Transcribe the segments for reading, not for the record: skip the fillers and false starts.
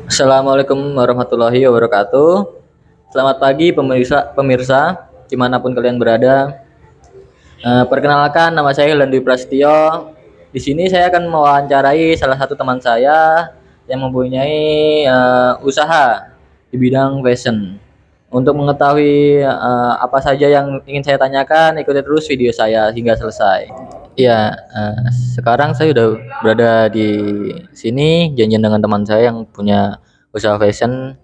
Assalamualaikum warahmatullahi wabarakatuh. Selamat pagi pemirsa dimanapun kalian berada. Perkenalkan nama saya Hildan Prasetyo. Di sini saya akan mewawancarai salah satu teman saya yang mempunyai usaha di bidang fashion. Untuk mengetahui apa saja yang ingin saya tanyakan, ikuti terus video saya hingga selesai. Ya, sekarang saya udah berada di sini janjian dengan teman saya yang punya usaha fashion.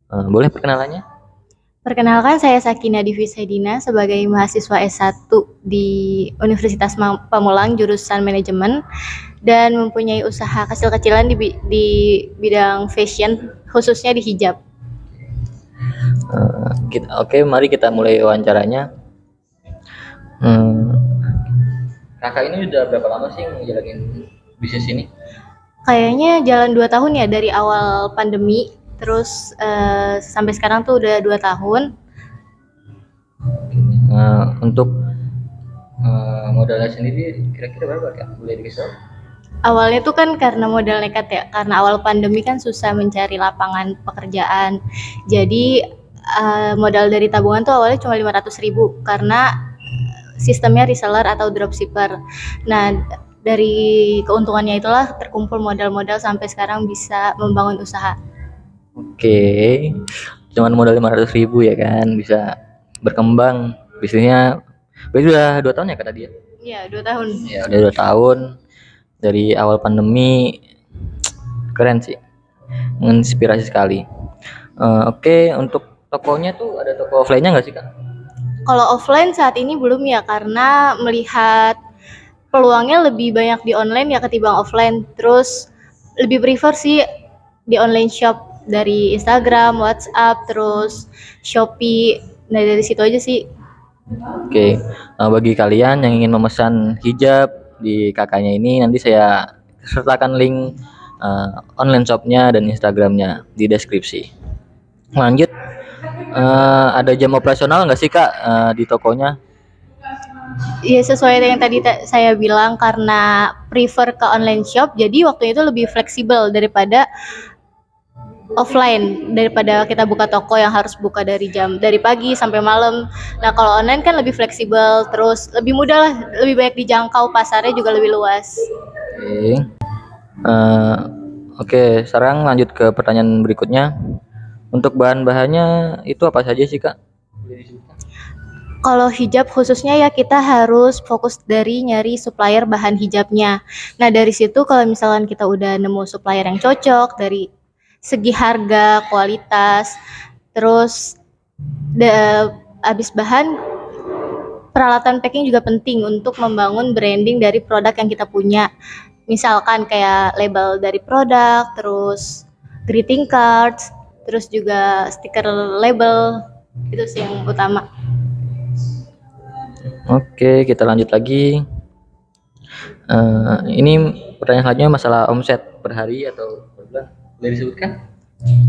Boleh perkenalannya? Perkenalkan, saya Sakina Divi Saidina sebagai mahasiswa S1 di Universitas Pamulang jurusan manajemen dan mempunyai usaha kecil-kecilan di bidang fashion, khususnya di hijab. Oke, mari kita mulai wawancaranya. Kakak ini udah berapa lama sih ngejalanin bisnis ini? Kayaknya jalan 2 tahun ya dari awal pandemi, terus sampai sekarang tuh udah 2 tahun. Untuk modalnya sendiri kira-kira berapa Kak? Boleh dikasih tahu? Awalnya tuh kan karena modal nekat ya, karena awal pandemi kan susah mencari lapangan pekerjaan. Jadi modal dari tabungan tuh awalnya cuma 500.000 karena sistemnya reseller atau dropshipper. Nah, dari keuntungannya itulah terkumpul modal-modal sampai sekarang bisa membangun usaha. Oke, cuman modal 500.000 ya kan bisa berkembang bisnisnya. Berarti udah 2 tahun ya kata dia? Iya, 2 tahun. Ya udah 2 tahun dari awal pandemi. Keren sih, menginspirasi sekali. Oke, untuk tokonya tuh ada toko offline-nya nggak sih Kak? Kalau offline saat ini belum ya, karena melihat peluangnya lebih banyak di online ya ketimbang offline. Terus lebih prefer sih di online shop dari Instagram, WhatsApp, terus Shopee. Nah, dari situ aja sih. Oke, bagi kalian yang ingin memesan hijab di kakaknya ini, nanti saya sertakan link online shopnya dan Instagramnya di deskripsi. Lanjut, ada jam operasional nggak sih Kak di tokonya? Ya sesuai dengan tadi saya bilang, karena prefer ke online shop, jadi waktunya itu lebih fleksibel daripada offline, daripada kita buka toko yang harus buka dari pagi sampai malam. Nah, kalau online kan lebih fleksibel, terus lebih mudah lah, lebih banyak dijangkau, pasarnya juga lebih luas. Oke, oke, sekarang lanjut ke pertanyaan berikutnya. Untuk bahan-bahannya itu apa saja sih Kak? Kalau hijab khususnya ya kita harus fokus dari nyari supplier bahan hijabnya. Nah, dari situ kalau misalkan kita udah nemu supplier yang cocok dari segi harga, kualitas, terus habis bahan, peralatan packing juga penting untuk membangun branding dari produk yang kita punya. Misalkan kayak label dari produk, terus greeting cards, terus juga stiker label, itu sih yang utama. Oke, kita lanjut lagi. Ini pertanyaan selanjutnya masalah omset per hari atau per bulan. Boleh disebutkan?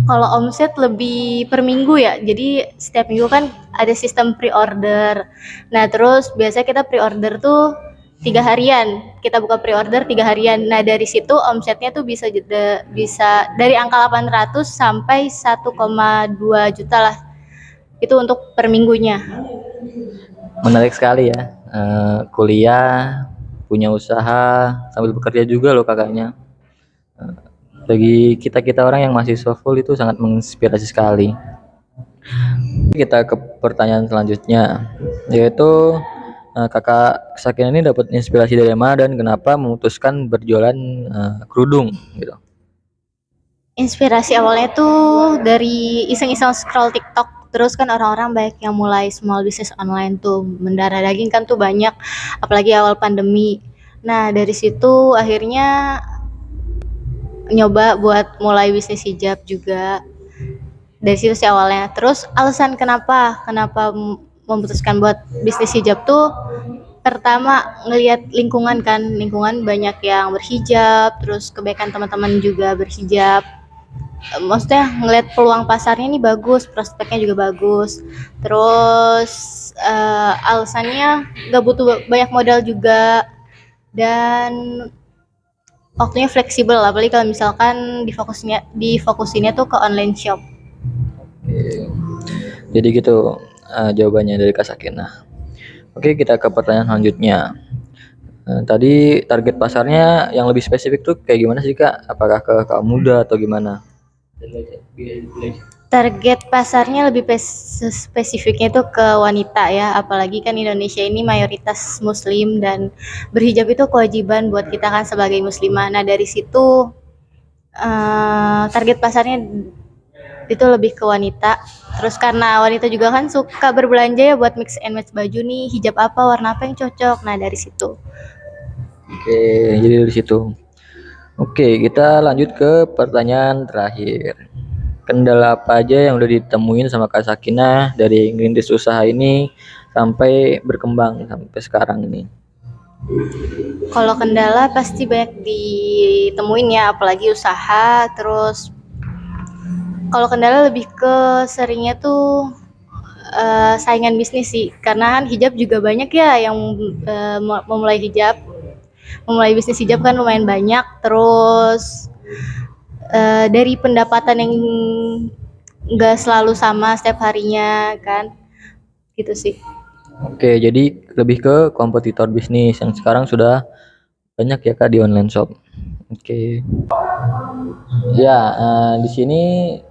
Kalau omset lebih per minggu ya, jadi setiap minggu kan ada sistem pre-order. Nah, terus biasanya kita pre-order tuh 3 harian, kita buka pre-order 3 harian. Nah, dari situ omsetnya tuh bisa dari angka 800 sampai 1,2 juta lah, itu untuk per minggunya. Menarik sekali ya. Kuliah, punya usaha, sambil bekerja juga loh kakaknya. Bagi kita orang yang mahasiswa full itu sangat menginspirasi sekali. Kita ke pertanyaan selanjutnya, yaitu kakak Sakin ini dapat inspirasi dari mana dan kenapa memutuskan berjualan kerudung gitu? Inspirasi awalnya tuh dari iseng-iseng scroll TikTok, terus kan orang-orang banyak yang mulai small business online tuh, mendarah daging kan tuh banyak, apalagi awal pandemi. Nah, dari situ akhirnya nyoba buat mulai bisnis hijab juga. Dari situ sih awalnya. Terus alasan kenapa memutuskan buat bisnis hijab tuh, pertama ngelihat lingkungan banyak yang berhijab, terus kebaikan teman-teman juga berhijab. Maksudnya ngelihat peluang pasarnya ini bagus, prospeknya juga bagus. Terus alasannya nggak butuh banyak modal juga, dan waktunya fleksibel, apalagi kalau misalkan difokusinnya tuh ke online shop. Oke. Jadi gitu jawabannya dari Kak Sakinah. Oke, kita ke pertanyaan selanjutnya. Tadi target pasarnya yang lebih spesifik tuh kayak gimana sih Kak? Apakah ke kaum muda atau gimana? Target pasarnya lebih spesifiknya itu ke wanita ya, apalagi kan Indonesia ini mayoritas muslim dan berhijab itu kewajiban buat kita kan sebagai muslimah. Nah, dari situ target pasarnya itu lebih ke wanita. Terus karena wanita juga kan suka berbelanja ya buat mix and match baju nih, hijab apa, warna apa yang cocok. Nah, dari situ. Oke, jadi dari situ. Oke, kita lanjut ke pertanyaan terakhir. Kendala apa aja yang udah ditemuin sama Kak Sakinah dari ngerintis usaha ini sampai berkembang sampai sekarang ini? Kalau kendala pasti banyak ditemuin ya, apalagi usaha. Terus kalau kendala lebih ke seringnya tuh saingan bisnis sih, karena kan hijab juga banyak ya yang memulai bisnis hijab kan lumayan banyak. Terus dari pendapatan yang nggak selalu sama setiap harinya kan, gitu sih. Oke, jadi lebih ke kompetitor bisnis yang sekarang sudah banyak ya Kak di online shop. Oke. Ya, di sini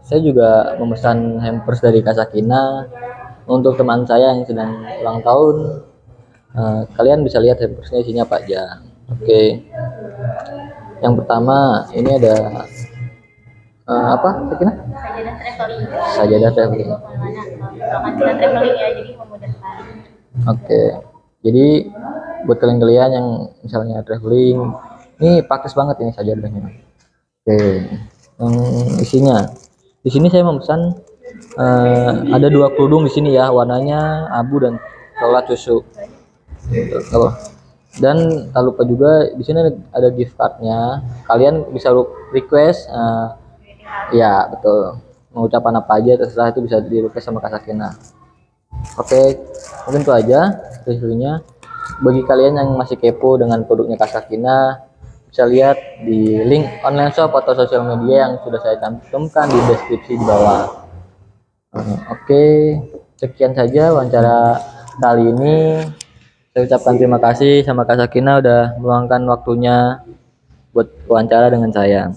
saya juga memesan hampers dari Kak Sakinah untuk teman saya yang sedang ulang tahun. Kalian bisa lihat hampersnya isinya apa aja. Oke. Yang pertama ini ada apa Sakinah? Sajadah traveling. Sajadah traveling. Kalau kita traveling ya, jadi memudahkan. Oke. Jadi buat kalian-kalian yang misalnya traveling, ini praktis banget ini sajadahnya. Oke. Yang isinya. Di sini saya memesan ada 2 kerudung di sini ya, warnanya abu dan coklat susu. Gitu. Dan tak lupa juga di sini ada gift cardnya. Kalian bisa request, ya betul. Mau ucapan apa aja terserah, itu bisa di request sama Kak Sakinah. Oke, mungkin itu aja reviewnya. Bagi kalian yang masih kepo dengan produknya Kak Sakinah, bisa lihat di link online shop atau sosial media yang sudah saya cantumkan di deskripsi di bawah. Oke, sekian saja wawancara kali ini. Saya ucapkan terima kasih sama Kak Sakinah udah meluangkan waktunya buat wawancara dengan saya.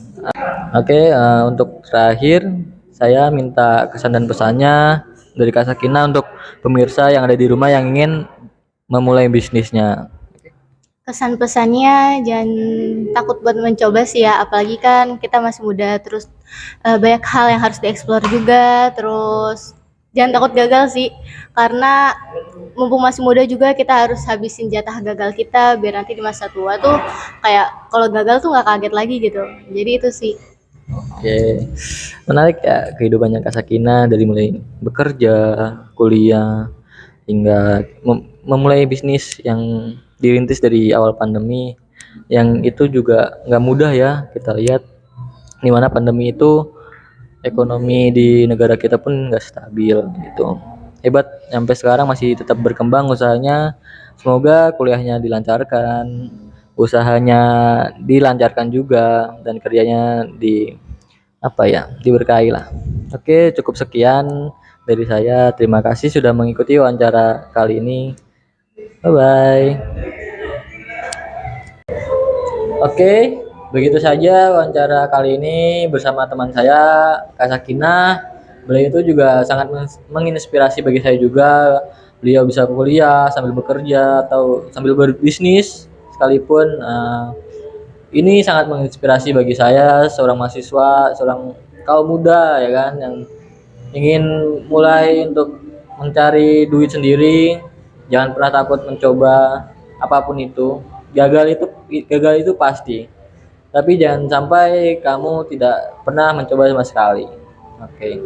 Oke, untuk terakhir saya minta kesan dan pesannya dari Kak Sakinah untuk pemirsa yang ada di rumah yang ingin memulai bisnisnya. Kesan pesannya jangan takut buat mencoba sih ya, apalagi kan kita masih muda. Terus banyak hal yang harus dieksplor juga. Terus jangan takut gagal sih, karena mumpung masih muda juga kita harus habisin jatah gagal kita biar nanti di masa tua tuh kayak kalau gagal tuh nggak kaget lagi gitu. Jadi itu sih. Oke, menarik ya kehidupannya Kak Sakinah dari mulai bekerja, kuliah, hingga memulai bisnis yang dirintis dari awal pandemi, yang itu juga nggak mudah ya. Kita lihat di mana pandemi itu ekonomi di negara kita pun nggak stabil gitu. Hebat sampai sekarang masih tetap berkembang usahanya. Semoga kuliahnya dilancarkan, usahanya dilancarkan juga, dan kerjanya diberkahi lah. Oke, cukup sekian dari saya. Terima kasih sudah mengikuti wawancara kali ini. Bye bye. Oke, begitu saja wawancara kali ini bersama teman saya Kak Sakinah. Beliau itu juga sangat menginspirasi bagi saya juga. Beliau bisa kuliah sambil bekerja atau sambil berbisnis sekalipun. Ini sangat menginspirasi bagi saya, seorang mahasiswa, seorang kaum muda ya kan, yang ingin mulai untuk mencari duit sendiri. Jangan pernah takut mencoba apapun itu. Gagal itu pasti. Tapi jangan sampai kamu tidak pernah mencoba sama sekali. Oke.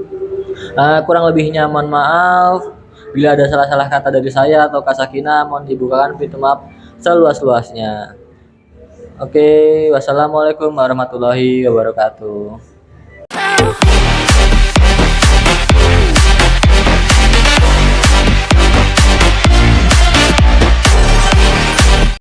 Kurang lebihnya mohon maaf. Bila ada salah-salah kata dari saya atau Kak Sakinah, mohon dibukakan pintu maaf seluas-luasnya. Oke, wassalamualaikum warahmatullahi wabarakatuh.